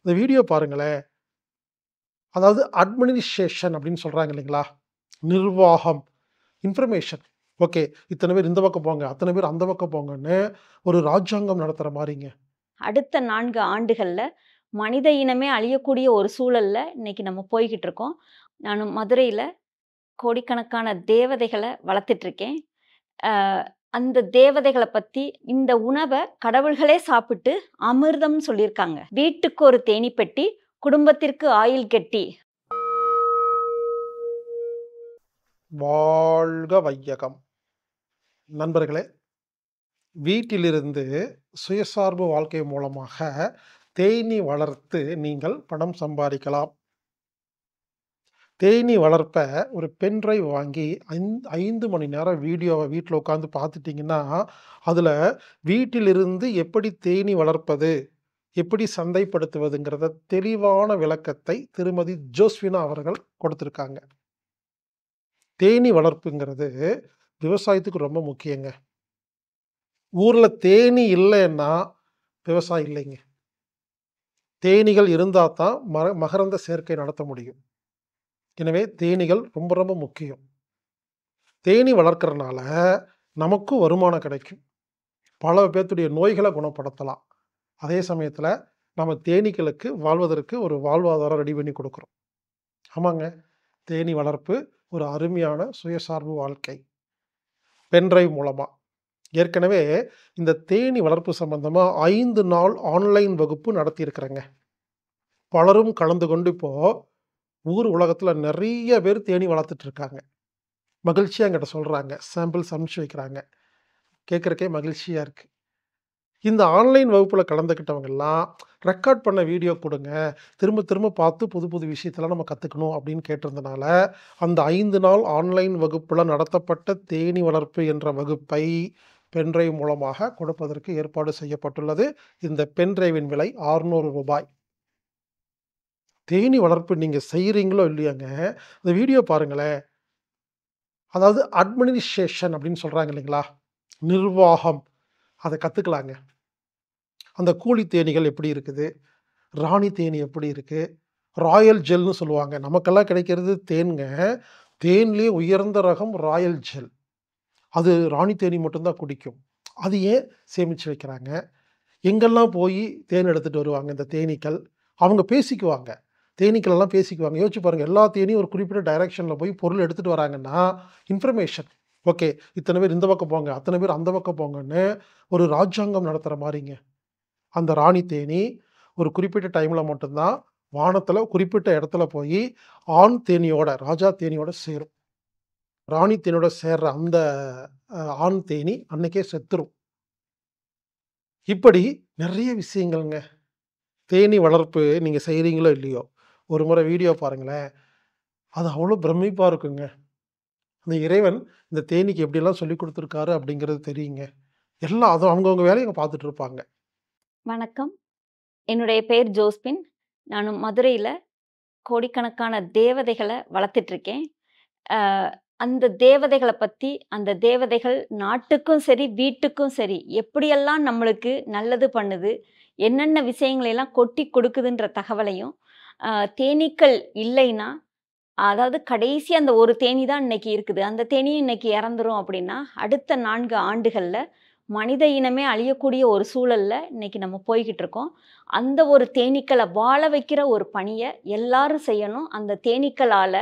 இந்த வீடியோ பாருங்களேன். அதாவது அட்மினிஸ்ட்ரேஷன் அப்படின்னு சொல்றாங்க இல்லைங்களா? நிர்வாகம், இன்ஃபர்மேஷன். ஓகே. இத்தன பேர் இந்த பக்கம் போங்க, அத்தன பேர் அந்த பக்கம் போங்கன்னு ஒரு ராஜாங்கம் நடத்துற மாரிங்க. அடுத்த 4 ஆண்டுகள்ல மனித இனமே அழியக்கூடிய ஒரு சூழல்ல இன்னைக்கு நம்ம போய்க்கிட்டு இருக்கோம். நானும் மதுரையில கோடிக்கணக்கான தேவதைகள வளர்த்துட்டு இருக்கேன். அ அந்த தேவதைகள பத்தி இந்த உணவ கடவுள்களே சாப்பிட்டு அமிர்தம்னு சொல்லியிருக்காங்க. வீட்டுக்கு ஒரு தேனீ பெட்டி, குடும்பத்திற்கு ஆயில் கெட்டி. வாழ்க வையகம். நண்பர்களே, வீட்டிலிருந்து சுயசார்பு வாழ்க்கை மூலமாக தேனீ வளர்த்து நீங்கள் பணம் சம்பாதிக்கலாம். தேனீ வளர்ப்ப ஒரு பென் டிரைவ் வாங்கி 5 மணி நேரம் வீடியோவ வீட்ல உட்காந்து பார்த்துட்டீங்கன்னா, அதுல வீட்டிலிருந்து எப்படி தேனீ வளர்ப்பது, எப்படி சந்தைப்படுத்துவதுங்கிறத தெளிவான விளக்கத்தை திருமதி ஜோஸ்வினா அவர்கள் கொடுத்திருக்காங்க. தேனீ வளர்ப்புங்கிறது விவசாயத்துக்கு ரொம்ப முக்கியங்க. ஊர்ல தேனீ இல்லைன்னா விவசாயம் இல்லைங்க. தேனீகள் இருந்தா தான் மகரந்த சேர்க்கை நடத்த முடியும். எனவே தேனீகள் ரொம்ப ரொம்ப முக்கியம். தேனீ வளர்க்கறனால நமக்கும் வருமானம் கிடைக்கும். பல பேத்துடைய நோய்கள குணப்படுத்தலாம். அதே சமயத்துல நம்ம தேனீக்களுக்கு வாழ்வதற்கு ஒரு வாழ்வாதாரம் ரெடி பண்ணி குடுக்குறோம். ஆமாங்க. தேனீ வளர்ப்பு ஒரு அருமையான சுயசார்பு வாழ்க்கை. பென் டிரைவ் மூலமா. ஏற்கனவே இந்த தேனீ வளர்ப்பு சம்பந்தமா 5 நாள் ஆன்லைன் வகுப்பு நடத்தியிருக்கிறேங்க. பலரும் கலந்து கொண்டு இப்போ ஊர் உலகத்துல நெறைய பேர் தேனீ வளர்த்துட்டு இருக்காங்க. மகிழ்ச்சியா என்கிட்ட சொல்றாங்க. சாம்பிள்ஸ் அனுப்பிச்சு வைக்கிறாங்க. கேட்கறக்கே மகிழ்ச்சியா இருக்கு. இந்த ஆன்லைன் வகுப்புல கலந்துக்கிட்டவங்கலாம், ரெக்கார்ட் பண்ண வீடியோ குடுங்க. திரும்ப திரும்ப பார்த்து புது புது விஷயத்தலாம் நம்ம கத்துக்கணும் அப்படின்னு கேட்டிருந்தனால, அந்த 5 நாள் ஆன்லைன் வகுப்புல நடத்தப்பட்ட தேனீ வளர்ப்பு என்ற வகுப்பை பென் டிரைவ் மூலமாக கொடுப்பதற்கு ஏற்பாடு செய்யப்பட்டுள்ளது. இந்த பென் டிரைவின் விலை ரூ. 600. தேனீ வளர்ப்பு நீங்க செய்றீங்களோ இல்லையோங்க, அந்த வீடியோ பாருங்களேன். அதாவது அட்மினிஸ்ட்ரேஷன் அப்படின்னு சொல்றாங்க இல்லைங்களா? நிர்வாகம். அத கத்துக்கலாங்க. அந்த கூலி தேனீகள் எப்படி இருக்குது? ராணி தேனீ எப்படி இருக்கு? ராயல் ஜெல்ன்னு சொல்லுவாங்க. நமக்கெல்லாம் கிடைக்கிறது தேன்ங்க. தேன்லயே உயர்ந்த ரகம் ராயல் ஜெல். அது ராணி தேனீ மட்டும் தான் குடிக்கும். அது ஏன் சேமிச்சு வைக்கிறாங்க? எங்கெல்லாம் போயி தேன் எடுத்துட்டு வருவாங்க இந்த தேனீக்கள்? அவங்க பேசிக்குவாங்க. தேனீக்கள் எல்லாம் பேசிக்குவாங்க. யோசிச்சு பாருங்க. எல்லா தேனீயும் ஒரு குறிப்பிட்ட டைரக்ஷன்ல போய் பொருள் எடுத்துட்டு வராங்கன்னா, இன்ஃபர்மேஷன். ஓகே. இத்தன பேர் இந்த பக்கம் போங்க, அத்தன பேர் அந்த பக்கம் போங்கன்னு ஒரு ராஜாங்கம் நடத்துற மாரிங்க. அந்த ராணி தேனீ ஒரு குறிப்பிட்ட டைம்ல மட்டும் தான் வானத்துல குறிப்பிட்ட இடத்துல போயி ஆண் தேனீயோட, ராஜா தேனீயோட சேரும். ராணி தேனீயோட சேர்ற அந்த ஆண் தேனீ அன்னைக்கே செத்துரும். இப்படி நெறைய விஷயங்கள்ங்க. தேனீ வளர்ப்பு நீங்க செய்றீங்களோ இல்லையோ, ஒரு முறை வீடியோ பாருங்களேன். அது அவ்வளோ பிரமிப்பா இருக்குங்க. அந்த இறைவன் இந்த தேனீக்கு எப்படியெல்லாம் சொல்லிக் குடுத்துருக்காரு அப்படிங்கிறது தெரியுங்க. எல்லாம் அது அவங்கவங்க வேலைய அவங்க பார்த்துட்டு இருப்பாங்க. வணக்கம். என்னுடைய பெயர் ஜோஸ்பின். நானும் மதுரையில கோடிக்கணக்கான தேவதைகள வளர்த்துட்டு இருக்கேன். அ அந்த தேவதைகள பத்தி, அந்த தேவதைகள் நாட்டுக்கும் சரி, வீட்டுக்கும் சரி, எப்படியெல்லாம் நம்மளுக்கு நல்லது பண்ணுது, என்னென்ன விஷயங்களை எல்லாம் கொட்டி கொடுக்குதுன்ற தகவலையும், அ தேனீக்கள் இல்லைன்னா, அதாவது கடைசி அந்த ஒரு தேனீ தான் இன்னைக்கு இருக்குது. அந்த தேனீயும் இன்னைக்கு இறந்துரும் அப்படின்னா, அடுத்த 4 ஆண்டுகள்ல மனித இனமே அழியக்கூடிய ஒரு சூழல்ல இன்னைக்கு நம்ம போய்க்கிட்டு இருக்கோம். அந்த ஒரு தேனீக்கள வாழ வைக்கிற ஒரு பணிய எல்லாரும் செய்யணும். அந்த தேனீக்களால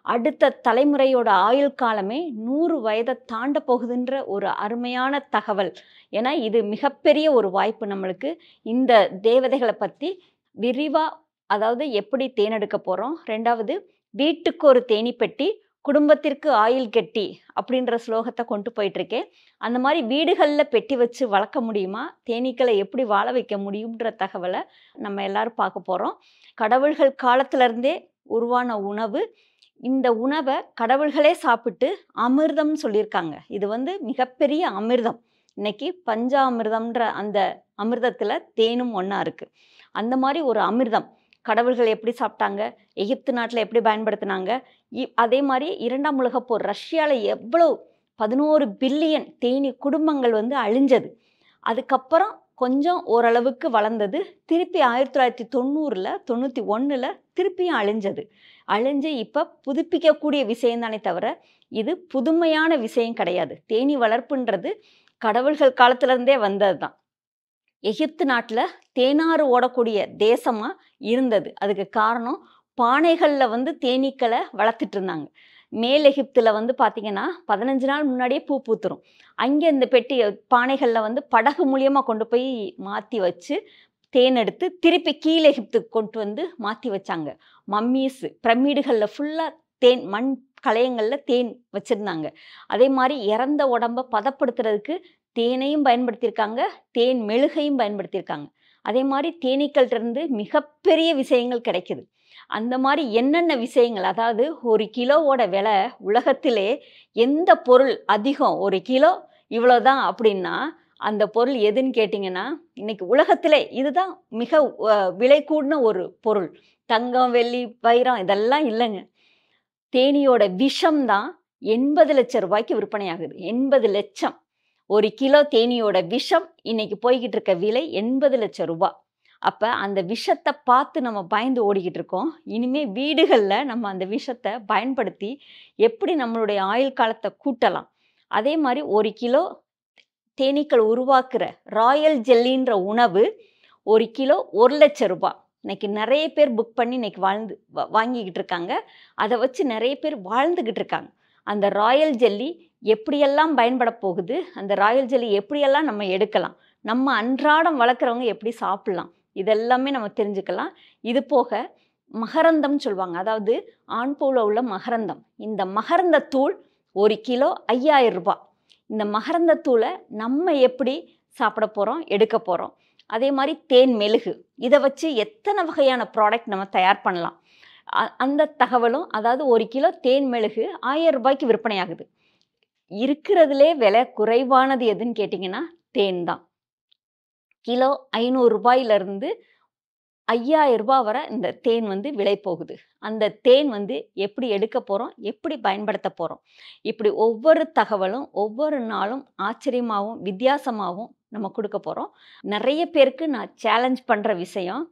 அடுத்த தலைமுறையோட ஆயுள் காலமே 100 வயத தாண்ட போகுதுன்ற ஒரு அருமையான தகவல். ஏன்னா, இது மிகப்பெரிய ஒரு வாய்ப்பு நம்மளுக்கு. இந்த தேவதைகள பத்தி விரிவா அதாவது எப்படி தேனெடுக்க போறோம். 2வது வீட்டுக்கு ஒரு தேனீ பெட்டி, குடும்பத்திற்கு ஆயில் கெட்டி அப்படின்ற ஸ்லோகத்த கொண்டு போயிட்டுருக்கேன். அந்த மாரி வீடுகள்ல பெட்டி வச்சு வளர்க்க முடியுமா? தேனீக்கள எப்படி வாழ வைக்க முடியும்ன்ற தகவல நம்ம எல்லாரும் பார்க்க போறோம். கடவுள்கள் காலத்திலருந்தே உருவான உணவு. இந்த உணவ கடவுள்களே சாப்பிட்டு அமிர்தம்னு சொல்லியிருக்காங்க. இது வந்து மிகப்பெரிய அமிர்தம். இன்னைக்கு பஞ்சாமிர்தம்ன்ற அந்த அமிர்தத்தில தேனும் ஒண்ணா இருக்கு. அந்த மாரி ஒரு அமிர்தம். கடவுள்கள் எப்படி சாப்பிட்டாங்க? எகிப்து நாட்ல எப்படி பயன்படுத்துனாங்க? அதே மாரி 2ஆம் உலகப் போர் ரஷ்யால எவ்வளவு 11 பில்லியன் தேனீ குடும்பங்கள் வந்து அழிஞ்சது. அதுக்கப்புறம் கொஞ்சம் ஓரளவுக்கு வளர்ந்தது. திருப்பி 1990ல 91ல திருப்பியும் அழிஞ்சது. அழிஞ்சு இப்ப புதுப்பிக்கக்கூடிய விஷயம் தானே தவிர, இது புதுமையான விஷயம் கிடையாது. தேனீ வளர்ப்புன்றது கடவுள்கள் காலத்துல இருந்தே வந்தது தான். எகிப்து நாட்டுல தேனாறு ஓடக்கூடிய தேசமா இருந்தது. அதுக்கு காரணம் பானைகள்ல வந்து தேனீக்களை வளர்த்துட்டு இருந்தாங்க. மேல் எகிப்துல வந்து பார்த்தீங்கன்னா, 15 நாள் முன்னாடியே பூ பூத்துரும். அங்கே இந்த பெட்டி பானைகள்ல வந்து படகு மூலியமா கொண்டு போய் மாத்தி வச்சு, தேன் எடுத்து திருப்பி கீழ் எகிப்துக்கு கொண்டு வந்து மாத்தி வச்சாங்க. மம்மீஸ் பிரமிடுகள்ல ஃபுல்லா தேன் மண் கலயங்கள்ல தேன் வச்சிருந்தாங்க. அதே மாரி இறந்த உடம்ப பதப்படுத்துறதுக்கு தேனையும் பயன்படுத்தியிருக்காங்க, தேன் மெழுகையும் பயன்படுத்தியிருக்காங்க. அதே மாரி தேனீக்கள்ட்ட இருந்து மிகப்பெரிய விஷயங்கள் கிடைக்குது. அந்த மாரி என்னென்ன விஷயங்கள், அதாவது 1 கிலோவோட விலை உலகத்திலே எந்த பொருள் அதிகம், 1 கிலோ இவ்வளோதான் அப்படின்னா, அந்த பொருள் எதுன்னு கேட்டிங்கன்னா, இன்னைக்கு உலகத்திலே இதுதான் மிக விலை கூடின ஒரு பொருள். தங்கம், வெள்ளி, வைரம் இதெல்லாம் இல்லங்க. தேனீயோட விஷம் தான் ரூ. 80,00,000 விற்பனையாகுது. 80,00,000. 1 கிலோ தேனீயோட விஷம் இன்னைக்கு போய்கிட்டு இருக்க விலை ரூ. 80,00,000. அப்ப அந்த விஷத்த பார்த்து நம்ம பயந்து ஓடிக்கிட்டு இருக்கோம். இனிமே வீடுகள்ல நம்ம அந்த விஷத்த பயன்படுத்தி எப்படி நம்மளுடைய ஆயுள் காலத்த கூட்டலாம். அதே மாரி 1 கிலோ தேனீக்கள் உருவாக்குற ராயல் ஜெல்லின்ற உணவு 1 கிலோ ரூ. 1,00,000. இன்னைக்கு நெறைய பேர் புக் பண்ணி இன்னைக்கு வாங்கிக்கிட்டு இருக்காங்க. அத வச்சு நெறைய பேர் வாழ்ந்துகிட்டு இருக்காங்க. அந்த ராயல் ஜெல்லி எப்படியெல்லாம் பயன்பட போகுது, அந்த ராயல் ஜெல்லி எப்படியெல்லாம் நம்ம எடுக்கலாம், நம்ம அன்றாடம் வளர்க்குறவங்க எப்படி சாப்பிடலாம், இதெல்லாமே நம்ம தெரிஞ்சுக்கலாம். இது போக மகரந்தம்னு சொல்லுவாங்க. அதாவது ஆண் பூவுல உள்ள மகரந்தம். இந்த மகரந்த தூள் 1 கிலோ ரூ. 5,000. இந்த மகரந்த தூளை நம்ம எப்படி சாப்பிட போறோம், எடுக்க போறோம். அதே மாரி தேன் மெழுகு. இத வச்சு எத்தனை வகையான ப்ராடக்ட் நம்ம தயார் பண்ணலாம். அந்த தகவலும், அதாவது 1 கிலோ தேன் மெழுகு ரூ. 1000 விற்பனையாகுது. இருக்கிறதுலே விலை குறைவானது எதுன்னு கேட்டிங்கன்னா, தேன் தான். கிலோ ரூ. 500லிருந்து ரூ. 5,000 வரை இந்த தேன் வந்து விலை போகுது. அந்த தேன் வந்து எப்படி எடுக்க போறோம், எப்படி பயன்படுத்த போறோம். இப்படி ஒவ்வொரு தகவலும் ஒவ்வொரு நாளும் ஆச்சரியமாவும், வித்தியாசமாவும் நம்ம குடுக்க போறோம். நெறைய பேருக்கு நான் சேலஞ்ச் பண்ற விஷயம்,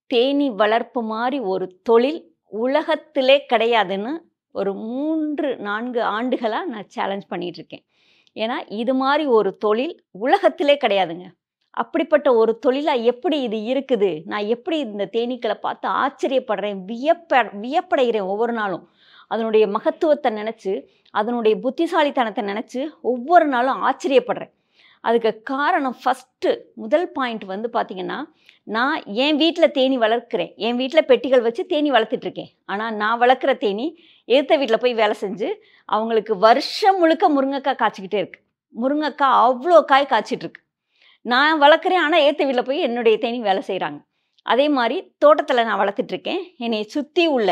தேனீ வளர்ப்பு மாரி ஒரு தொழில் உலகத்திலே கிடையாதுன்னு ஒரு 3, 4 ஆண்டுகளா நான் சேலஞ்ச் பண்ணிட்டு இருக்கேன். ஏன்னா, இது மாரி ஒரு தொழில் உலகத்திலே கிடையாதுங்க. அப்படிப்பட்ட ஒரு தொழிலா எப்படி இது இருக்குது? நான் எப்படி இந்த தேனீக்கள பார்த்து ஆச்சரியப்படுறேன், வியப்படைகிறேன் ஒவ்வொரு நாளும். அதனுடைய மகத்துவத்த நெனச்சு, அதனுடைய புத்திசாலித்தனத்த நெனச்சு ஒவ்வொரு நாளும் ஆச்சரியப்படுறேன். அதுக்கு காரணம் முதல் பாயிண்ட் வந்து பார்த்தீங்கன்னா, நான் என் வீட்ல தேனீ வளர்க்கிறேன். என் வீட்ல பெட்டிகள் வச்சு தேனீ வளர்த்துட்டு இருக்கேன். ஆனா, நான் வளர்க்குற தேனீ எதுத்த வீட்ல போய் வேலை செஞ்சு, அவங்களுக்கு வருஷம் முழுக்க முருங்கக்காய் காய்ச்சிக்கிட்டே இருக்கு. முருங்கக்காய் அவ்ளோ காய் காய்ச்சிட்டு இருக்கு. நான் வளர்க்குறேன். ஆனா, எதுத்த வீட்ல போய் என்னுடைய தேனீ வேலை செய்றாங்க. அதே மாரி தோட்டத்தில நான் வளர்த்துட்டு இருக்கேன். என்னைய சுத்தி உள்ள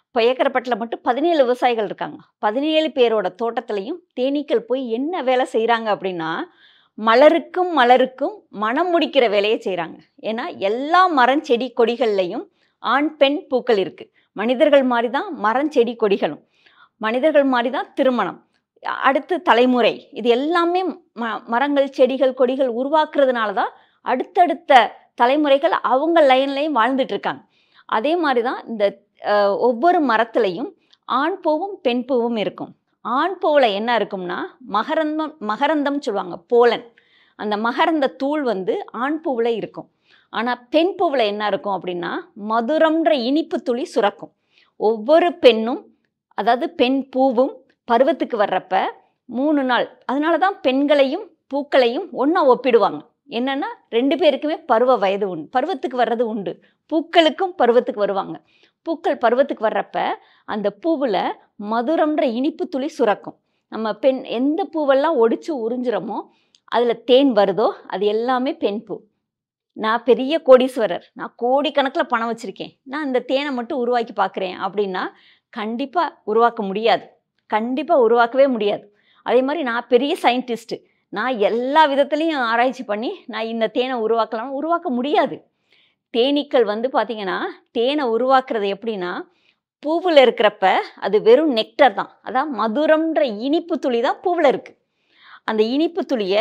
இப்ப ஏக்கரப்பட்டில மட்டும் 17 விவசாயிகள் இருக்காங்க. 17 பேரோட தோட்டத்திலயும் தேனீக்கள் போய் என்ன வேலை செய்றாங்க அப்படின்னா, மலருக்கும் மணம் முடிக்கிற வேலையை செய்றாங்க. ஏன்னா, எல்லா மரம், செடி, கொடிகள்லயும் ஆண், பெண் பூக்கள் இருக்கு. மனிதர்கள் மாரி தான் மரம், செடி, கொடிகளும். மனிதர்கள் மாரி தான் திருமணம். அடுத்து தலைமுறை. இது எல்லாமே மரங்கள், செடிகள், கொடிகள் உருவாக்குறதுனால தான் அடுத்தடுத்த தலைமுறைகள் அவங்க லைன்லயும் வாழ்ந்துட்டு இருக்காங்க. அதே மாரி தான் இந்த ஒவ்வொரு மரத்திலயும் ஆண் பூவும், பெண் பூவும் இருக்கும். ஆண் பூவுல என்ன இருக்கும்னா, மகரந்தம் சொல்லுவாங்க, போலன். அந்த மகரந்த தூள் வந்து ஆண் பூவுல இருக்கும். ஆனா, பெண் பூவுல என்ன இருக்கும் அப்படின்னா, மதுரம்ன்ற இனிப்பு துளி சுரக்கும். ஒவ்வொரு பெண்ணும், அதாவது பெண் பூவும் பருவத்துக்கு வர்றப்ப 3 நாள். அதனால தான் பெண்களையும் பூக்களையும் ஒண்ணா ஒப்பிடுவாங்க. என்னன்னா, 2 பேருக்குமே பருவ வயது உண்டு. பருவத்துக்கு வர்றது உண்டு. பூக்களுக்கும் பருவத்துக்கு வருவாங்க. பூக்கள் பருவத்துக்கு வர்றப்ப அந்த பூவுல மதுரம்ன்ற இனிப்பு துளி சுரக்கும். நம்ம எந்த பூவெல்லாம் ஒடிச்சு உறிஞ்சுறோமோ அதுல தேன் வருதோ அது எல்லாமே பெண் பூ. நான் பெரிய கோடீஸ்வரர், நான் கோடிக்கணக்குல பணம் வச்சிருக்கேன், நான் இந்த தேனை மட்டும் உருவாக்கி பார்க்குறேன் அப்படின்னா கண்டிப்பா உருவாக்க முடியாது. கண்டிப்பா உருவாக்கவே முடியாது. அதே மாதிரி நான் பெரிய சயின்டிஸ்ட், நான் எல்லா விதத்துலையும் ஆராய்ச்சி பண்ணி நான் இந்த தேனை உருவாக்க முடியாது. தேனீக்கள் வந்து பார்த்தீங்கன்னா, தேனை உருவாக்குறது எப்படின்னா, பூவில் இருக்கிறப்ப அது வெறும் நெக்டர் தான். அதான் மதுரம்ன்ற இனிப்பு துளி தான் பூவில் இருக்கு. அந்த இனிப்பு துளிய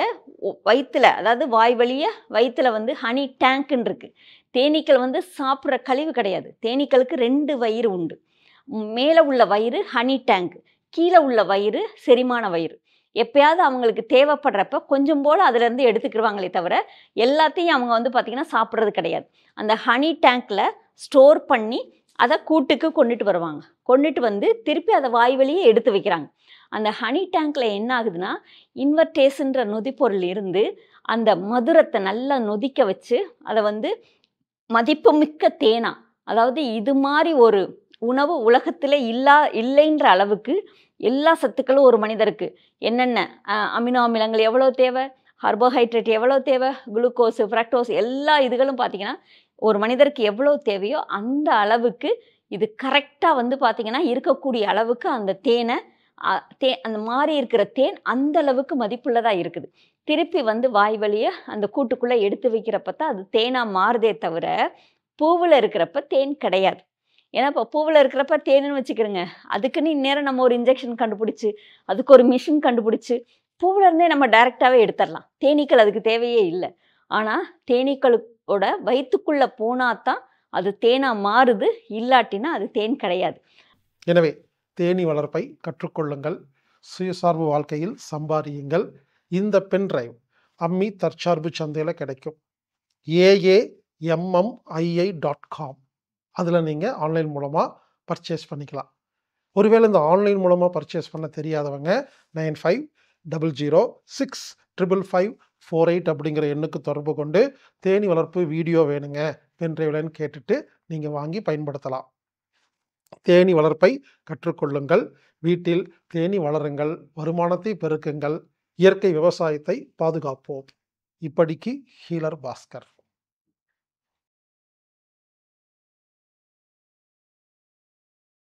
வயித்துல, அதாவது வாய் வழிய வயித்துல வந்து ஹனி டேங்க்ன்னு இருக்கு. தேனீக்கள் வந்து சாப்பிடுற கழிவு கிடையாது. தேனீக்களுக்கு 2 வயிறு உண்டு. மேல உள்ள வயிறு ஹனி டேங்க். கீழ உள்ள வயிறு செரிமான வயிறு. எப்பயாவது அவங்களுக்கு தேவைப்படுறப்ப கொஞ்சம் போல அதிலிருந்து எடுத்துக்கிருவாங்களே தவிர, எல்லாத்தையும் அவங்க வந்து பார்த்தீங்கன்னா சாப்பிடுறது கிடையாது. அந்த ஹனி டேங்க்ல ஸ்டோர் பண்ணி அத கூட்டுக்கு கொண்டுட்டு வருவாங்க. கொண்டுட்டு வந்து திருப்பி அத வாய் வழியே எடுத்து வைக்கிறாங்க. அந்த ஹனி டேங்க்ல என்ன ஆகுதுன்னா, இன்வெர்டேஸ்ன்ற நொதிப்பொருள் இருந்து அந்த மதுரத்த நல்லா நொதிக்க வச்சு, அத வந்து மதிப்புமிக்க தேனா, அதாவது இது மாரி ஒரு உணவு உலகத்திலே இல்லைன்ற அளவுக்கு எல்லா சத்துக்களும் ஒரு மனிதருக்கு என்னென்ன அமினோ அமிலங்கள் எவ்வளோ தேவை, கார்போஹைட்ரேட் எவ்வளோ தேவை, குளுக்கோஸ், ஃப்ரக்டோஸ் எல்லா இதுகளும் பார்த்தீங்கன்னா, ஒரு மனிதருக்கு எவ்வளோ தேவையோ அந்த அளவுக்கு இது கரெக்ட்டா வந்து பார்த்தீங்கன்னா, இருக்கக்கூடிய அளவுக்கு அந்த தேன அந்த மாறி இருக்கிற தேன் அந்த அளவுக்கு மதிப்புள்ளதா இருக்குது. திருப்பி வந்து வாய் வழிய அந்த கூட்டுக்குள்ள எடுத்து வைக்கிறப்ப தான் அது தேனா மாறுதே தவிர, பூவுல இருக்கிறப்ப தேன் கிடையாது. ஏன்னா, இப்போ பூவுல இருக்கிறப்ப தேனுன்னு வச்சுக்கிறங்க. அதுக்குன்னு இந்நேரம் நம்ம ஒரு இன்ஜெக்ஷன் கண்டுபிடிச்சு, அதுக்கு ஒரு மிஷின் கண்டுபிடிச்சு, பூவுல இருந்தே நம்ம டைரக்ட்டாவே எடுத்துறலாம். தேனீக்கள் அதுக்கு தேவையே இல்ல. ஆனா, தேனீக்களோட வயித்துக்குள்ள போனா தான் அது தேனா மாறுது. இல்லாட்டினா அது தேன் கிடையாது. எனவே தேனீ வளர்ப்பை கற்றுக்கொள்ளுங்கள். சுயசார்பு வாழ்க்கையில் சம்பாதியுங்கள். இந்த பென் டிரைவ் அம்மி தற்சார்பு சந்தையில கிடைக்கும். AAMMII.com அதில் நீங்கள் ஆன்லைன் மூலமாக பர்ச்சேஸ் பண்ணிக்கலாம். ஒருவேளை இந்த ஆன்லைன் மூலமாக பர்ச்சேஸ் பண்ண தெரியாதவங்க 9500655548 அப்படிங்கிற எண்ணுக்கு தொடர்பு கொண்டு தேனீ வளர்ப்பு வீடியோ வேணுங்க பென்ட்ரைவ்லன்னு கேட்டுட்டு நீங்கள் வாங்கி பயன்படுத்தலாம். தேனீ வளர்ப்பை கற்றுக்கொள்ளுங்கள். வீட்டில் தேனீ வளருங்கள். வருமானத்தை பெருக்குங்கள். இயற்கை விவசாயத்தை பாதுகாப்போம். இப்படிக்கு ஹீலர் பாஸ்கர்.